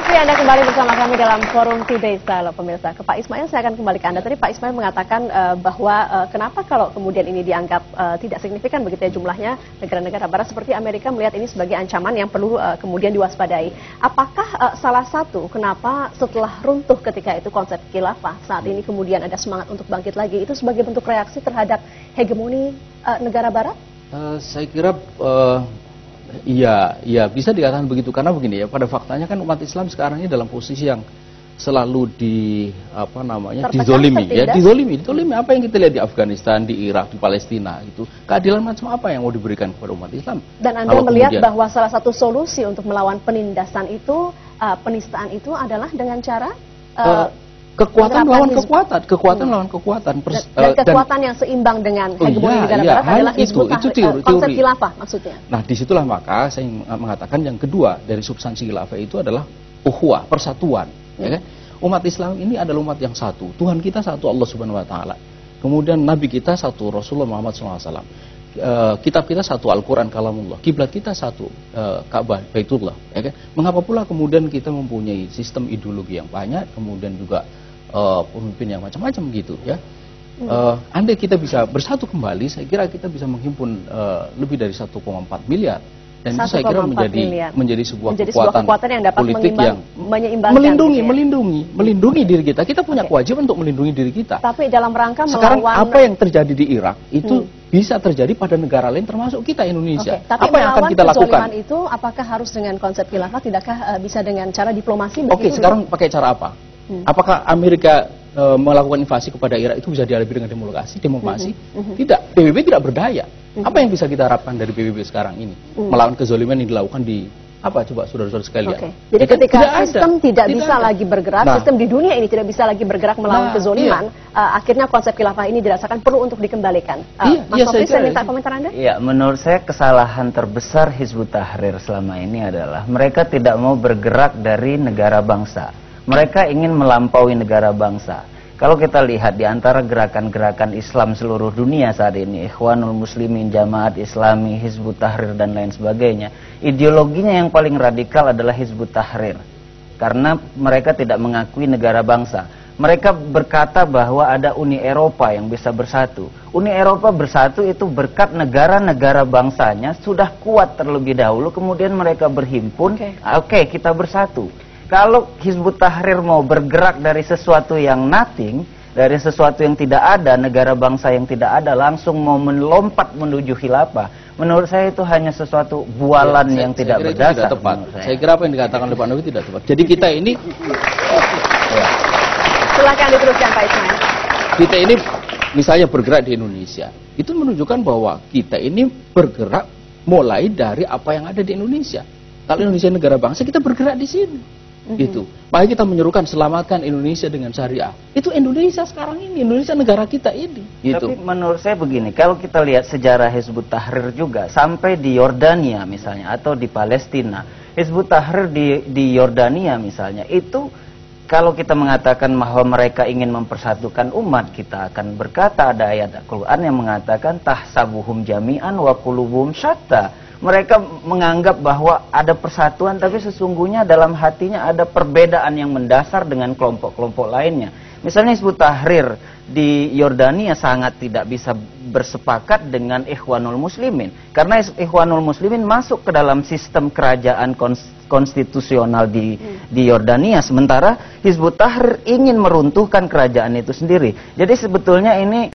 Anda kembali bersama kami dalam Forum Today's Dialog, pemirsa. Ke Pak Ismail, saya akan kembali ke Anda. Tadi Pak Ismail mengatakan bahwa kenapa kalau kemudian ini dianggap tidak signifikan begitu ya jumlahnya, negara-negara barat seperti Amerika melihat ini sebagai ancaman yang perlu kemudian diwaspadai. Apakah salah satu kenapa setelah runtuh ketika itu konsep khilafah, saat ini kemudian ada semangat untuk bangkit lagi, itu sebagai bentuk reaksi terhadap hegemoni negara barat? Saya kira iya bisa dikatakan begitu, karena begini ya, pada faktanya kan umat Islam sekarang ini dalam posisi yang selalu dizolimi ya, dizolimi apa yang kita lihat di Afghanistan, di Irak, di Palestina itu, keadilan macam apa yang mau diberikan kepada umat Islam? Dan Anda melihat bahwa salah satu solusi untuk melawan penindasan itu, penistaan itu adalah dengan cara kekuatan lawan kekuatan, kekuatan lawan kekuatan, dan kekuatan yang seimbang dengan hegemoni negara barat adalah Hizbut Tahrir, konsep khilafah maksudnya. Nah, disitulah maka saya mengatakan yang kedua dari substansi khilafah itu adalah ukhuwah, persatuan. Ya kan? Umat Islam ini adalah umat yang satu. Tuhan kita satu, Allah Subhanahu Wa Taala. Kemudian Nabi kita satu, Rasulullah Muhammad SAW. Kitab kita satu, Al-Quran Kalamullah. Kiblat kita satu, Ka'bah, Baitullah. Ya kan? Mengapa pula kemudian kita mempunyai sistem ideologi yang banyak, kemudian juga pemimpin yang macam-macam gitu ya. Andai kita bisa bersatu kembali, saya kira kita bisa menghimpun lebih dari 1,4 miliar. Dan itu saya kira menjadi sebuah kekuatan yang dapat politik yang melindungi diri kita. Kita punya kewajiban untuk melindungi diri kita. Tapi dalam rangka sekarang apa yang terjadi di Irak itu bisa terjadi pada negara lain termasuk kita Indonesia. Tapi apa yang akan kita lakukan? Itu apakah harus dengan konsep khilafah, tidakkah bisa dengan cara diplomasi? Sekarang pakai cara apa? Apakah Amerika melakukan invasi kepada Irak itu bisa dihadapi dengan demokrasi? Tidak. PBB tidak berdaya. Apa yang bisa kita harapkan dari PBB sekarang ini? Melawan kezaliman yang dilakukan di coba saudara-saudara sekalian. Jadi ketika sistem tidak bisa lagi bergerak, sistem di dunia ini tidak bisa lagi bergerak melawan kezaliman, akhirnya konsep khilafah ini dirasakan perlu untuk dikembalikan. Mas Sofri, saya minta komentar Anda. Ya, menurut saya kesalahan terbesar Hizbut Tahrir selama ini adalah mereka tidak mau bergerak dari negara bangsa. Mereka ingin melampaui negara bangsa. Kalau kita lihat di antara gerakan-gerakan Islam seluruh dunia saat ini, Ikhwanul Muslimin, Jamaat Islami, Hizbut Tahrir dan lain sebagainya, ideologinya yang paling radikal adalah Hizbut Tahrir. Karena mereka tidak mengakui negara bangsa. Mereka berkata bahwa ada Uni Eropa yang bisa bersatu. Uni Eropa bersatu itu berkat negara-negara bangsanya sudah kuat terlebih dahulu, kemudian mereka berhimpun, oke, kita bersatu. Kalau Hizbut Tahrir mau bergerak dari sesuatu yang nothing, dari sesuatu yang tidak ada, negara bangsa yang tidak ada, langsung mau melompat menuju khilafah, menurut saya itu hanya sesuatu bualan yang tidak berdasar. Saya kira apa yang dikatakan oleh Pak Novi tidak tepat. Jadi kita ini silakan diteruskan Pak Ismail. Kita ini misalnya bergerak di Indonesia, itu menunjukkan bahwa kita ini bergerak mulai dari apa yang ada di Indonesia. Kalau Indonesia negara bangsa, kita bergerak di sini. Gitu. Makanya kita menyerukan selamatkan Indonesia dengan syariah. Itu Indonesia sekarang ini, Indonesia negara kita ini. Gitu. Tapi menurut saya begini, kalau kita lihat sejarah Hizbut Tahrir juga sampai di Yordania misalnya atau di Palestina, Hizbut Tahrir di Yordania misalnya itu kalau kita mengatakan bahwa mereka ingin mempersatukan umat, kita akan berkata ada ayat Al-Quran yang mengatakan tahsabuhum jami'an wa qulubuhum syatta. Mereka menganggap bahwa ada persatuan, tapi sesungguhnya dalam hatinya ada perbedaan yang mendasar dengan kelompok-kelompok lainnya. Misalnya Hizbut Tahrir di Yordania sangat tidak bisa bersepakat dengan Ikhwanul Muslimin. Karena Ikhwanul Muslimin masuk ke dalam sistem kerajaan konstitusional di Yordania. Sementara Hizbut Tahrir ingin meruntuhkan kerajaan itu sendiri. Jadi sebetulnya ini